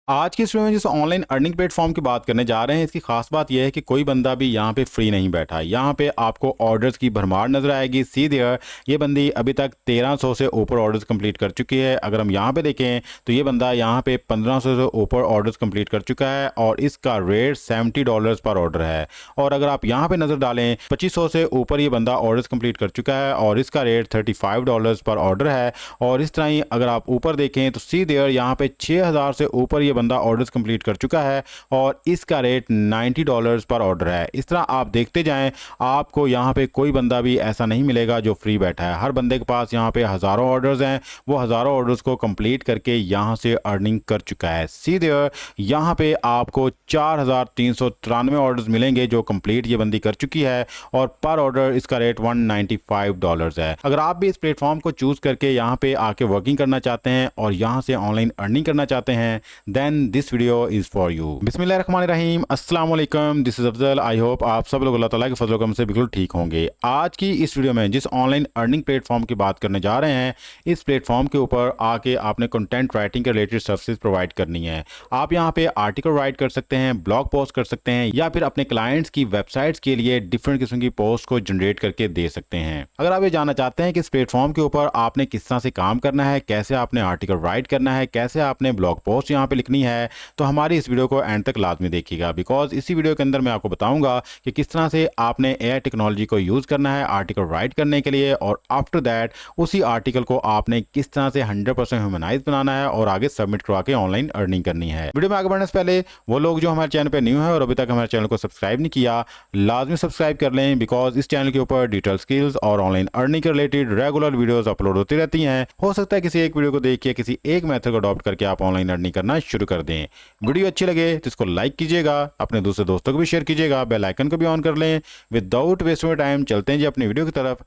आज की इस वीडियो में जिस ऑनलाइन अर्निंग प्लेटफॉर्म की बात करने जा रहे हैं, इसकी खास बात यह है कि कोई बंदा भी यहाँ पे फ्री नहीं बैठा है। यहाँ पे आपको ऑर्डर्स की भरमार नजर आएगी। सी देयर, ये बंदी अभी तक 1300 से ऊपर ऑर्डर्स कंप्लीट कर चुकी है। अगर हम यहाँ पे देखें तो ये बंदा यहाँ पे 1500 से ऊपर ऑर्डर्स कंप्लीट कर चुका है और इसका रेट $70 पर ऑर्डर है। और अगर आप यहाँ पे नजर डालें, 2500 से ऊपर ये बंदा ऑर्डर्स कंप्लीट कर चुका है और इसका रेट $35 पर ऑर्डर है। और इस तरह ही अगर आप ऊपर देखें तो सी देयर, यहाँ पे 6000 से ऊपर बंदा ऑर्डर्स कंप्लीट कर चुका है और इसका रेट $90 पर ऑर्डर है। इस तरह आप देखते जाएं, आपको यहाँ पे कोई बंदा भी ऐसा नहीं मिलेगा जो फ्री बैठा है। हर बंदे के पास यहाँ पे हज़ारों ऑर्डर्स हैं, वो हज़ारों ऑर्डर्स को कंप्लीट करके यहाँ से अर्निंग कर चुका है। सी देयर, यहाँ पे आपको 4393 ऑर्डर्स मिलेंगे जो कंप्लीट ये बंदी कर चुकी है और पर ऑर्डर इसका रेट $195 है। अगर आप भी इस प्लेटफॉर्म को चूज करके यहाँ पे आके वर्किंग करना चाहते हैं और यहाँ से ऑनलाइन अर्निंग करना चाहते हैं, then this video is for you. बिस्मिल्लाहिर्रहमानिर्रहीम, अस्सलाम वालेकुम, दिस इज अफजल। आई होप आप सब लोग अल्लाह ताला के फजल करम से बिल्कुल ठीक होंगे। आज की इस वीडियो में जिस ऑनलाइन अर्निंग प्लेटफॉर्म की बात करने जा रहे हैं, इस प्लेटफॉर्म के ऊपर आके आपने कंटेंट राइटिंग के रिलेटेड सर्विसेज प्रोवाइड करनी है। आप यहाँ पे आर्टिकल राइट कर सकते हैं, ब्लॉग पोस्ट कर सकते हैं या फिर अपने क्लाइंट्स की वेबसाइट्स के लिए डिफरेंट किस्म की पोस्ट को जनरेट करके दे सकते हैं। अगर आप ये जानना चाहते हैं कि इस प्लेटफॉर्म के ऊपर आपने किस तरह से काम करना है, कैसे आपने आर्टिकल राइट करना है, कैसे आपने ब्लॉग पोस्ट यहाँ पे लिखनी है, तो हमारी इस वीडियो को एंड तक लाजमी देखिएगा। बिकॉज इसी वीडियो के अंदर मैं आपको बताऊंगा कि किस तरह से आपने एआई टेक्नोलॉजी को यूज करना है आर्टिकल राइट करने के लिए और आफ्टर दैट उसी आर्टिकल को आपने किस तरह से 100% ह्यूमनाइज बनाना है और आगे सबमिट करवा के ऑनलाइन अर्निंग करनी है। वीडियो में आगे बढ़ने से पहले वो लोग जो हमारे चैनल पे न्यू है और अभी तक हमारे चैनल को सब्सक्राइब नहीं किया, लाजमी सब्सक्राइब कर लें। बिकॉज इस चैनल के ऊपर डिटेल स्किल्स और ऑनलाइन अर्निंग के रिलेटेड रेगुलर वीडियोस अपलोड होती रहती हैं। हो सकता है किसी एक वीडियो को देख के किसी एक मेथड को अडॉप्ट करके आप ऑनलाइन अर्निंग करना शुरू कर दें। वीडियो अच्छी लगे तो इसको लाइक कीजिएगा, अपने दूसरे दोस्तों को भी शेयर कीजिएगा, बेल आइकन को भी ऑन कर लें। विदाउट वेस्टिंग टाइम चलते हैं जी अपनी वीडियो की तरफ।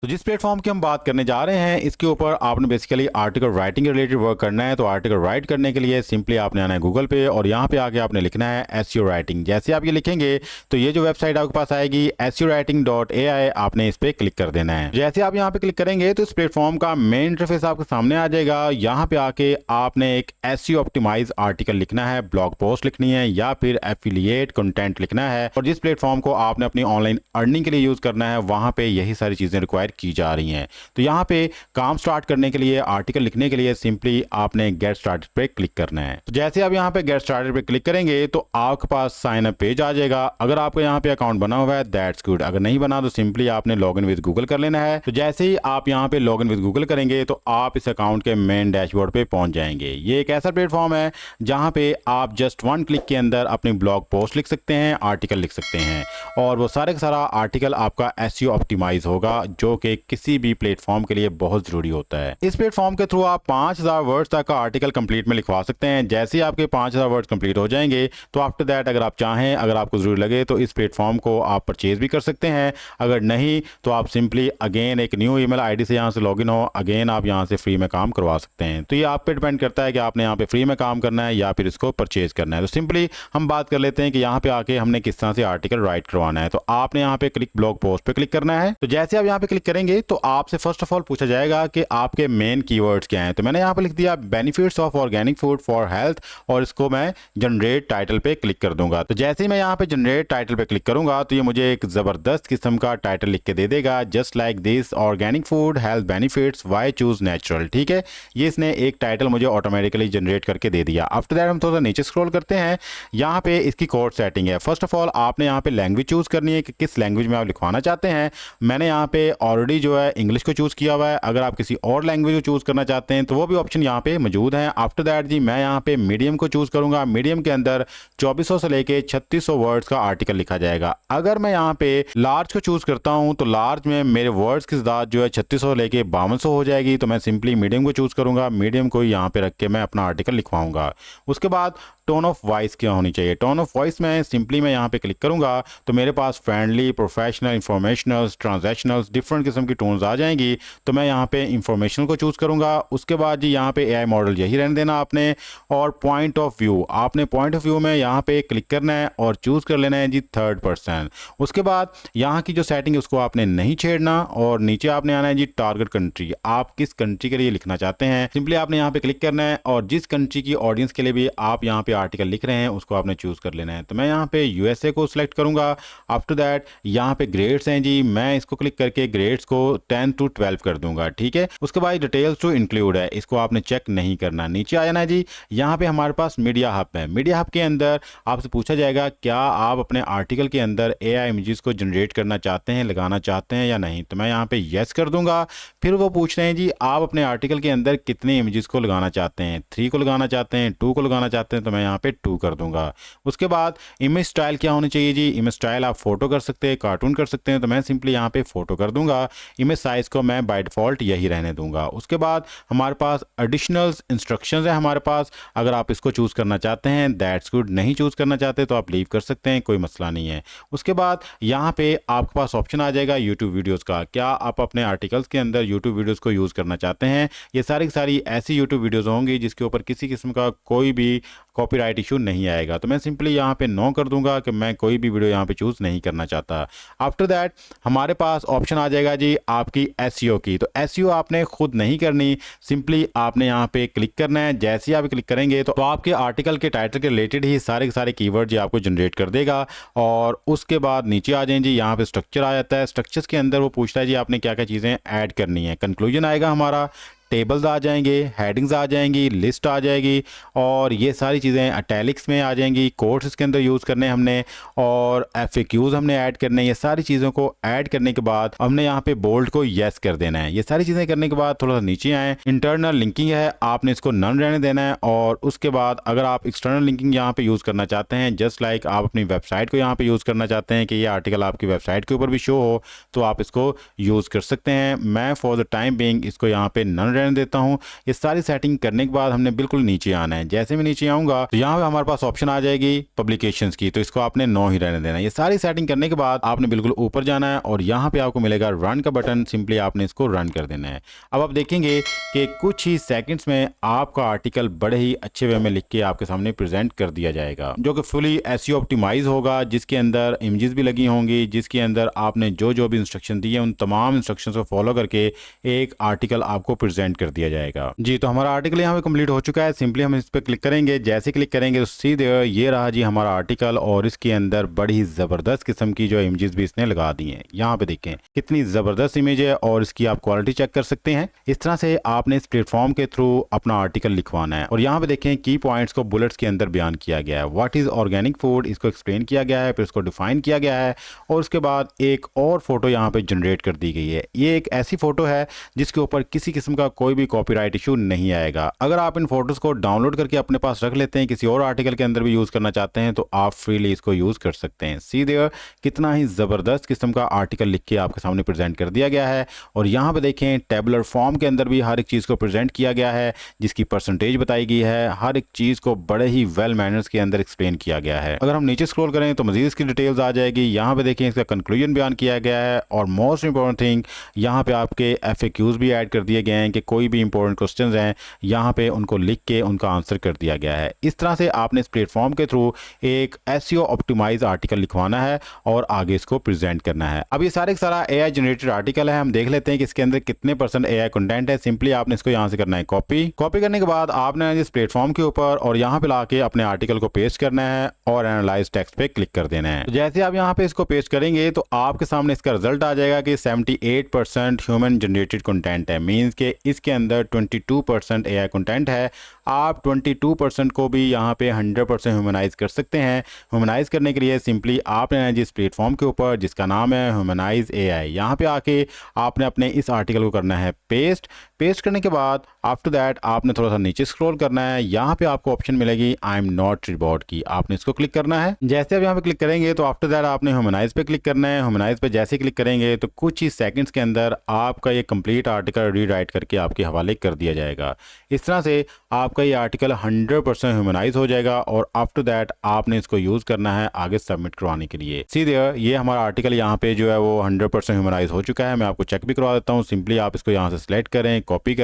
तो जिस प्लेटफॉर्म की हम बात करने जा रहे हैं, इसके ऊपर आपने basically article writing related work करना है। तो आर्टिकल राइट करने के लिए सिंपली आपने आना है गूगल पे और यहाँ पे आके आपने लिखना है एसईओ राइटिंग। जैसे आप ये लिखेंगे तो ये जो वेबसाइट आपके पास आएगी SEOwriting.ai, आपने इस पर क्लिक कर देना है। जैसे आप यहाँ पे क्लिक करेंगे तो इस प्लेटफॉर्म का मेन इंटरफेस आपके सामने आ जाएगा। यहाँ पे आके आपने एक SEO ऑप्टिमाइज आर्टिकल लिखना है, ब्लॉग पोस्ट लिखनी है या फिर एफिलिएट कंटेंट लिखना है। और जिस प्लेटफॉर्म को आपने अपनी ऑनलाइन अर्निंग के लिए यूज करना है, वहां पे यही सारी चीजें रिक्वायर की जा रही हैं। तो यहाँ पे काम स्टार्ट करने के लिए, आर्टिकल लिखने के लिए सिंपली आपने गेट स्टार्टेड पे क्लिक करना है। तो जैसे आप यहाँ पे गेट स्टार्टेड पे क्लिक करेंगे तो आपके पास साइन अप पेज आ जाएगा। अगर आपको यहाँ पे अकाउंट बना हुआ है दैट्स गुड, अगर नहीं बना तो सिंपली आपने लॉग इन विद गूगल कर लेना है। तो जैसे ही आप यहाँ पे लॉग इन विद गूगल करेंगे तो आप इस अकाउंट के मेन डैशबोर्ड पे पहुंच जाएंगे। ये एक ऐसा प्लेटफॉर्म है जहां पे आप जस्ट वन क्लिक के अंदर अपनी ब्लॉग पोस्ट लिख सकते हैं, आर्टिकल लिख सकते हैं और वो सारे का सारा आर्टिकल आपका SEO ऑप्टिमाइज होगा, जो कि किसी भी प्लेटफॉर्म के लिए बहुत जरूरी होता है। इस प्लेटफॉर्म के थ्रू आप 5000 वर्ड्स तक का आर्टिकल कंप्लीट में लिखवा सकते हैं। जैसे ही आपके 5000 वर्ड्स कंप्लीट हो जाएंगे तो आफ्टर दैट अगर आप चाहें, अगर आपको जरूरी लगे तो इस प्लेटफॉर्म को आप परचेज भी कर सकते हैं। अगर नहीं तो आप सिंपली अगेन एक न्यू ईमेल आईडी से यहाँ से लॉगिन हो, अगेन आप यहाँ से फ्री में काम करवा सकते हैं। तो ये आप पे डिपेंड करता है कि आपने यहाँ पे फ्री में काम करना है या फिर इसको परचेज करना है। तो सिंपली हम बात कर लेते हैं कि यहाँ पे आके हमने किस तरह से आर्टिकल राइट करवाना है। तो आपने यहाँ पे क्लिक ब्लॉग पोस्ट पे क्लिक करना है। तो जैसे आप यहाँ पे क्लिक करेंगे तो आपसे फर्स्ट ऑफ ऑल पूछा जाएगा कि आपके मेन कीवर्ड्स क्या हैं। तो मैंने यहाँ पे लिख दिया benefits of organic food for health और इसको मैं जनरेट टाइटल पे क्लिक कर दूंगा। तो जैसे ही मैं यहाँ पे जनरेट टाइटल पे क्लिक करूंगा तो ये मुझे एक जबरदस्त किस्म का टाइटल लिख के दे देगा, just like this organic food health benefits why choose natural. ठीक है, ये इसने एक टाइटल मुझे ऑटोमेटिकली जनरेट करके दे दिया। आफ्टर दैट हम थोड़ा नीचे स्क्रॉल करते हैं। यहाँ पे इसकी कोड सेटिंग है। फर्स्ट ऑफ ऑल आपने यहाँ पे लैंग्वेज चूज करनी है कि किस लैंग्वेज में आप लिखवाना चाहते हैं। मैंने यहाँ पे ऑलरेडी जो है इंग्लिश को चूज किया हुआ है। अगर आप किसी और लैंग्वेज को चूज करना चाहते हैं तो वो भी ऑप्शन यहाँ पे मौजूद है। आफ्टर दैट जी मैं यहाँ पे मीडियम को चूज करूंगा। मीडियम के अंदर 2400 से लेके 3600 वर्ड्स का आर्टिकल लिखा जाएगा। अगर मैं यहाँ पे लार्ज को चूज करता हूँ तो लार्ज में मेरे वर्ड्स की तादाद जो है 3600 लेके 5200 हो जाएगी। तो मैं सिंपली मीडियम को चूज करूंगा, मीडियम को यहाँ पे रख के मैं अपना आर्टिकल लिखवाऊंगा। उसके बाद टोन ऑफ वॉइस क्या होनी चाहिए। टोन ऑफ वॉइस में सिंपली मैं यहाँ पे क्लिक करूँगा तो मेरे पास friendly, professional, informational, transactional different किस्म की टोन्स आ जाएंगी। तो मैं यहाँ पे इंफॉर्मेशनल को चूज़ करूँगा। उसके बाद जी यहाँ पे एआई मॉडल यही रहने देना आपने, और पॉइंट ऑफ व्यू, आपने पॉइंट ऑफ व्यू में यहाँ पे क्लिक करना है और चूज़ कर लेना है जी थर्ड पर्सन। उसके बाद यहाँ की जो सेटिंग है उसको आपने नहीं छेड़ना, और नीचे आपने आना है जी टारगेट कंट्री, आप किस कंट्री के लिए लिखना चाहते हैं। सिंपली आपने यहाँ पे क्लिक करना है और जिस कंट्री की ऑडियंस के लिए भी आप यहाँ पे आर्टिकल लिख रहे हैं उसको आपने चूज़ कर लेना है। तो मैं यहाँ पे यूएसए को सिलेक्ट करूँगा। आफ्टर दैट यहाँ पे ग्रेड्स हैं जी, मैं इसको क्लिक करके ग्रेड्स को 10 to 12 कर दूंगा, ठीक है। उसके बाद डिटेल्स टू इंक्लूड है, इसको आपने चेक नहीं करना। नीचे आ जाना जी, यहाँ पे हमारे पास मीडिया हब है। मीडिया हब के अंदर आपसे पूछा जाएगा क्या आप अपने आर्टिकल के अंदर एआई इमेजेस को जनरेट करना चाहते हैं, लगाना चाहते हैं या नहीं। तो मैं यहाँ पे यस कर दूंगा। फिर वो पूछ रहे हैं जी आप अपने आर्टिकल के अंदर कितने इमेजेस को लगाना चाहते हैं, 3 को लगाना चाहते हैं, 2 को लगाना चाहते हैं। तो मैं यहाँ पे 2 कर दूंगा। उसके बाद इमेज स्टाइल क्या होनी चाहिए जी, इमेज स्टाइल आप फोटो कर सकते हैं, कार्टून कर सकते हैं। तो मैं सिंपली यहाँ पे फोटो कर दूंगा। इमेज साइज को मैं बाय डिफॉल्ट यही रहने दूंगा। उसके बाद हमारे पास एडिशनल इंस्ट्रक्शंस है हमारे पास, अगर आप इसको चूज़ करना चाहते हैं दैट्स गुड, नहीं चूज़ करना चाहते तो आप लीव कर सकते हैं, कोई मसला नहीं है। उसके बाद यहाँ पे आपके पास ऑप्शन आ जाएगा यूट्यूब वीडियोस का, क्या आप अपने आर्टिकल्स के अंदर यूट्यूब वीडियोस को यूज़ करना चाहते हैं। ये सारी की सारी ऐसी यूट्यूब वीडियोस होंगी जिसके ऊपर किसी किस्म का कोई भी कॉपीराइट इशू नहीं आएगा। तो मैं सिंपली यहाँ पे नो कर दूंगा कि मैं कोई भी वीडियो यहाँ पे चूज़ नहीं करना चाहता। आफ्टर दैट हमारे पास ऑप्शन आ जाएगा जी आपकी एसईओ की। तो एसईओ आपने खुद नहीं करनी, सिंपली आपने यहाँ पे क्लिक करना है। जैसे ही आप क्लिक करेंगे तो आपके आर्टिकल के टाइटल के रिलेटेड ही सारे के सारे कीवर्ड जी आपको जनरेट कर देगा। और उसके बाद नीचे आ जाएं जी, यहाँ पे स्ट्रक्चर आ जाता है। स्ट्रक्चर्स के अंदर वो पूछता है जी आपने क्या क्या चीज़ें ऐड करनी है। कंक्लूजन आएगा हमारा, टेबल्स आ जाएंगे, हेडिंग्स आ जाएंगी, लिस्ट आ जाएगी, और ये सारी चीज़ें अटैलिक्स में आ जाएंगी। कोट्स इसके अंदर यूज़ करने हमने, और एफएक्यूज हमने ऐड करने। ये सारी चीज़ों को ऐड करने के बाद हमने यहाँ पे बोल्ड को येस कर देना है। ये सारी चीज़ें करने के बाद थोड़ा सा नीचे आए, इंटरनल लिंकिंग है, आपने इसको नन रहने देना है। और उसके बाद अगर आप एक्सटर्नल लिंकिंग यहाँ पे यूज़ करना चाहते हैं, जस्ट लाइक आप अपनी वेबसाइट को यहाँ पे यूज़ करना चाहते हैं कि ये आर्टिकल आपकी वेबसाइट के ऊपर भी शो हो, तो आप इसको यूज़ कर सकते हैं। मैं फॉर द टाइम बिंग इसको यहाँ पे नन रहने देता हूँ। ये सारी सेटिंग करने के बाद हमने बिल्कुल नीचे आना है। जैसे मैं नीचे आऊँगा तो यहाँ पे हमारे पास ऑप्शन आ जाएगी पब्लिकेशंस की, तो इसको आपने नो ही रहने देना है। ये सारी सेटिंग करने के बाद आपने बिल्कुल ऊपर जाना है और यहाँ पे आपको मिलेगा रन का बटन, सिंपली आपने इसको रन कर देना है। अब आप देखेंगे कि कुछ ही सेकंड्स में आपका आर्टिकल बड़े ही अच्छे वे में लिख के आपके सामने प्रेजेंट कर दिया जाएगा, जो कि फुली एसईओ ऑप्टिमाइज होगा, जिसके अंदर इमेजेस भी लगी होंगी, जिसके अंदर आपने जो भी इंस्ट्रक्शन दिए उन तमाम इंस्ट्रक्शंस को फॉलो करके एक आर्टिकल आपको प्रेजेंट कर दिया जाएगा। जी, तो हमारा आर्टिकल यहाँ पे कंप्लीट हो चुका है। सिंपली हम इस पर क्लिक करेंगे। जैसे क्लिक करेंगे तो सीधे ये रहा जी हमारा आर्टिकल, और इसके अंदर बड़ी ही ज़बरदस्त किस्म की जो इमेजेस भी इसने लगा दी हैं। यहाँ पे देखें कितनी ज़बरदस्त इमेज है, और इसकी आप क्वालिटी चेक कर सकते हैं। इस तरह से आपने इस प्लेटफॉर्म के थ्रू अपना आर्टिकल लिखवाना है। और यहाँ पे देखें की पॉइंट्स को बुलेट्स के अंदर बयान किया गया है। व्हाट इज़ ऑर्गेनिक फूड, इसको एक्सप्लेन किया गया है, फिर इसको डिफाइन किया गया है, और उसके बाद एक और फोटो यहाँ पे जनरेट कर दी गई है। ये एक ऐसी फोटो है जिसके ऊपर किसी किस्म का कोई भी कॉपीराइट इशू नहीं आएगा। अगर आप इन फोटोज को डाउनलोड करके अपने पास रख लेते हैं, किसी और आर्टिकल के अंदर भी यूज करना चाहते हैं, तो आप फ्रीली इसको यूज कर सकते हैं। सीधे कितना ही जबरदस्त किस्म का आर्टिकल लिख के आपके सामने प्रेजेंट कर दिया गया है। और यहाँ पे देखें टेबुलर फॉर्म के अंदर भी हर एक चीज़ को प्रेजेंट किया गया है, जिसकी परसेंटेज बताई गई है। हर एक चीज़ को बड़े ही वेल मैनर्स के अंदर एक्सप्लेन किया गया है। अगर हम नीचे स्क्रॉल करें तो मजीद इसकी डिटेल्स आ जाएगी। यहाँ पे देखें इसका कंक्लूजन बयान किया गया है, और मोस्ट इंपॉर्टेंट थिंग यहाँ पे आपके एफएक्यूज भी ऐड कर दिए गए हैं कि कोई भी इंपॉर्टेंट क्वेश्चंस हैं यहाँ पे उनको लिख के उनका आंसर कर दिया गया है। इस तरह से आपने इस प्लेटफॉर्म के थ्रू एक एसईओ ऑप्टिमाइज आर्टिकल लिखवाना है और आगे इसको प्रेजेंट करना है। अब ये सारे सारा एआई जनरेटेड आर्टिकल है, हम देख लेते हैं कि इसके अंदर कितने % एआई कंटेंट है। सिंपली आपने इसको यहाँ से करना है कॉपी करने के बाद आपने इस प्लेटफॉर्म के ऊपर और यहाँ पे लाके अपने आर्टिकल को पेस्ट करना है और एनालाइज टेक्स्ट पे क्लिक कर देना है। तो जैसे आप यहाँ पे इसको पेस्ट करेंगे तो आपके सामने इसका रिजल्ट आ जाएगा कि 78% ह्यूमन जनरेटेड कंटेंट है। मींस के इसके अंदर 22% एआई कंटेंट है। आप 22% को भी यहाँ पे 100% ह्यूमनाइज कर सकते हैं। ह्यूमनाइज करने के लिए सिंपली आपने जिस प्लेटफॉर्म के ऊपर जिसका नाम है ह्यूमनाइज एआई, यहाँ पे आके आपने अपने इस आर्टिकल को करना है पेस्ट करने के बाद आफ्टर दैट आपने थोड़ा सा नीचे स्क्रॉल करना है। यहाँ पे आपको ऑप्शन मिलेगी आई एम नॉट रिबॉट की, आपने इसको क्लिक करना है। जैसे आप यहाँ पे क्लिक करेंगे तो आफ्टर दैट आपने ह्यूमनाइज पे क्लिक करना है। ह्यूमनाइज पे जैसे क्लिक करेंगे तो कुछ ही सेकंड्स के अंदर आपका ये कंप्लीट आर्टिकल रीराइट करके आपके हवाले कर दिया जाएगा। इस तरह से आप आपका ये आर्टिकल 100% ह्यूमनाइज हो जाएगा और आफ्टर दैट आपने इसको यूज करना है आगे सबमिट करवाने के लिए। सी देयर, ये हमारा आर्टिकल यहाँ पे जो है वो 100% ह्यूमनाइज हो चुका है। मैं आपको चेक भी करवा देता हूँ। सिंपली आप इसको यहाँ से सिलेक्ट करें, कॉपी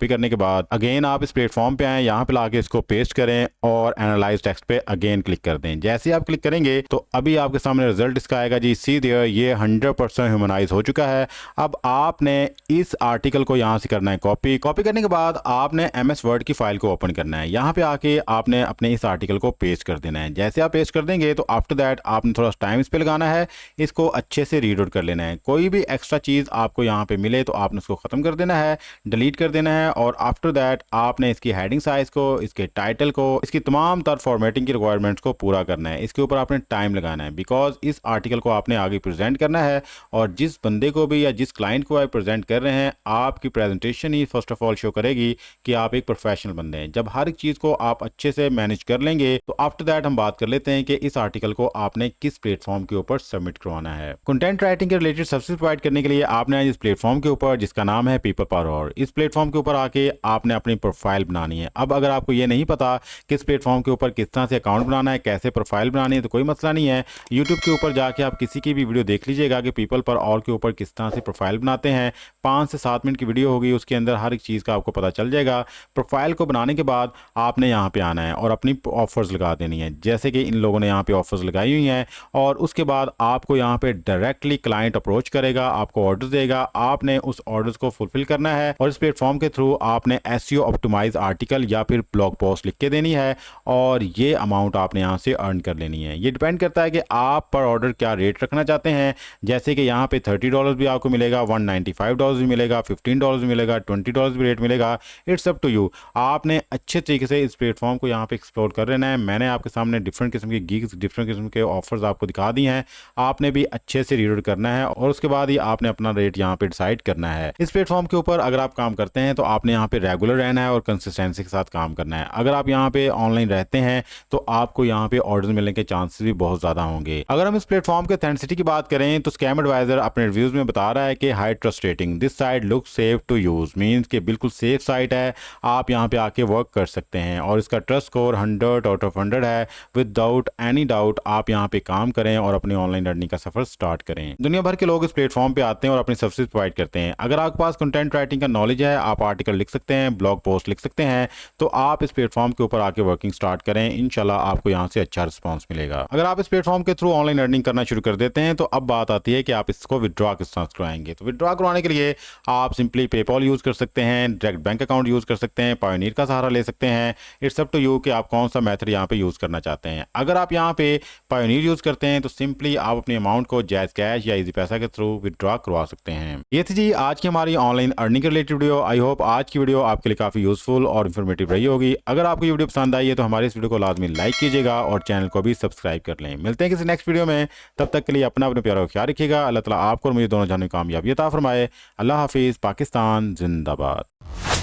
करने के बाद अगेन आप इस प्लेटफॉर्म पे आए, यहाँ पे लाके इसको पेस्ट करें और एनालाइज टेक्स्ट पे अगेन क्लिक कर दें। जैसे आप क्लिक करेंगे तो अभी आपके सामने रिजल्ट इसका आएगा जी। सी देयर, ये 100% ह्यूमनाइज हो चुका है। अब आपने इस आर्टिकल को यहाँ से करना है कॉपी करने के बाद आपने MS वर्ड की फाइल को ओपन करना है। यहाँ पे आके आपने अपने इस आर्टिकल को पेस्ट कर देना है। जैसे आप पेस्ट कर देंगे तो आफ्टर दैट आपने थोड़ा टाइम इस पे लगाना है, इसको अच्छे से रीड आउट कर लेना है। कोई भी एक्स्ट्रा चीज़ आपको यहाँ पे मिले तो आपने उसको ख़त्म कर देना है, डिलीट कर देना है और आफ्टर दैट आपने इसकी हेडिंग साइज को, इसके टाइटल को, इसकी तमाम तर फॉर्मेटिंग की रिक्वायरमेंट्स को पूरा करना है। इसके ऊपर आपने टाइम लगाना है बिकॉज इस आर्टिकल को आपने आगे प्रेजेंट करना है और जिस बंदे को भी या जिस क्लाइंट को आप प्रेजेंट कर रहे हैं, आपकी presentation he first of all show करेगी कि आप एक प्रोफेशनल बंदे हैं। जब हर एक चीज़ को आप अच्छे से मैनेज कर लेंगे तो आफ्टर दैट हम बात कर लेते हैं कि इस आर्टिकल को आपने किस प्लेटफॉर्म के ऊपर सबमिट करवाना है। कंटेंट राइटिंग के रिलेटेड सर्विस प्रोवाइड करने के लिए आपने इस प्लेटफॉर्म के ऊपर, जिसका नाम है पीपल पावर और इस प्लेटफॉर्म के ऊपर आके आपने अपनी प्रोफाइल बनानी है। अब अगर आपको ये नहीं पता कि इस प्लेटफॉर्म के ऊपर किस तरह से अकाउंट बनाना है, कैसे प्रोफाइल बनानी है, तो कोई मसला नहीं है। यूट्यूब के ऊपर जाके आप किसी की भी वीडियो देख लीजिएगा कि पीपल पर और के ऊपर किस तरह से प्रोफाइल बनाते हैं। 5 से 7 मिनट की वीडियो होगी, उसके अंदर हर एक चीज़ का आपको पता चल जाएगा। प्रोफाइल को बनाने के बाद आपने यहाँ पे आना है और अपनी ऑफर्स लगा देनी है, जैसे कि इन लोगों ने यहाँ पे ऑफर्स लगाई हुई हैं। और उसके बाद आपको यहाँ पे डायरेक्टली क्लाइंट अप्रोच करेगा, आपको ऑर्डर देगा, आपने उस ऑर्डर्स को फुलफिल करना है और इस प्लेटफॉर्म के थ्रू आपने SEO ऑप्टिमाइज आर्टिकल या फिर ब्लॉग पोस्ट लिख के देनी है और ये अमाउंट आपने यहाँ से अर्न कर लेनी है। ये डिपेंड करता है कि आप पर ऑर्डर क्या रेट रखना चाहते हैं। जैसे कि यहाँ पे $30 भी आपको मिलेगा, $195 भी मिलेगा, $15 भी मिलेगा, $20 भी रेट मिलेगा। It's up to you. आपने अच्छे तरीके से इस प्लेटफॉर्म को यहाँ पे एक्सप्लोर कर लेना है। मैंने आपके सामने डिफरेंट किस्म की गिग्स, डिफरेंट किस्म के ऑफर्स आपको दिखा दी हैं। आपने भी अच्छे से रीड करना है और उसके बाद ही आपने अपना रेट यहाँ पे डिसाइड करना है। इस प्लेटफॉर्म के ऊपर अगर आप काम करते हैं तो आपने यहाँ पे रेगुलर रहना है और कंसिस्टेंसी के साथ काम करना है। अगर आप यहाँ पे ऑनलाइन रहते हैं तो आपको यहाँ पे ऑर्डर मिलने के चांसेस भी बहुत ज्यादा होंगे। अगर हम इस प्लेटफॉर्म के ऑथेंटिसिटी की बात करें तो स्कैम एडवाइजर अपने रिव्यूज में बता रहा है कि high trust rating, this site look safe to use, means कि बिल्कुल सेफ साइट है, आप यहाँ पे आके वर्क कर सकते हैं और इसका ट्रस्ट स्कोर 100 आउट ऑफ 100 है। विदाउट एनी डाउट आप यहाँ पे काम करें और अपनी ऑनलाइन लर्निंग का सफर स्टार्ट करें। दुनिया भर के लोग इस प्लेटफॉर्म पे आते हैं और अपनी सर्विस प्रोवाइड करते हैं। अगर आपके पास कंटेंट राइटिंग का नॉलेज है, आप आर्टिकल लिख सकते हैं, ब्लॉग पोस्ट लिख सकते हैं, तो आप इस प्लेटफॉर्म के ऊपर आके वर्किंग स्टार्ट करें। इंशाल्लाह आपको यहाँ से अच्छा रिस्पॉन्स मिलेगा। अगर आप इस प्लेटफॉर्म के थ्रू ऑनलाइन अर्निंग करना शुरू कर देते हैं तो अब बात आती है कि आप इसको विड्रॉ किस तरह करवाएंगे। तो विड्रॉ करवाने के लिए आप सिंपली पेपॉल यूज कर सकते हैं, डायरेक्ट बैंक अकाउंट यूज कर सकते हैं, पायोनियर का सहारा ले सकते हैं। इट्स अप टू यू कि आप कौन सा मेथड यहाँ पे यूज करना चाहते हैं। अगर आप यहाँ पे पायोनियर यूज करते हैं तो सिंपली आप अपनी अमाउंट को जैज कैश या इजी पैसा के थ्रू विड्रॉ करवा सकते हैं। ये थी जी आज की हमारी ऑनलाइन अर्निंग के रिलेटेड वीडियो। आई होप आज की वीडियो आपके लिए काफी यूजफुल और इन्फॉर्मेटिव रही होगी। अगर आपको ये वीडियो पसंद आई है तो हमारे इस वीडियो को लाजमी लाइक कीजिएगा और चैनल को भी सब्सक्राइब कर लें। मिलते हैं किसी नेक्स्ट वीडियो में, तब तक के लिए अपना अपने प्यारा ख्याल रखिएगा। अल्लाह ताला आपको और मुझे दोनों जाने कामयाबी अता फरमाए। अल्लाह हाफिज। पाकिस्तान जिंदाबाद।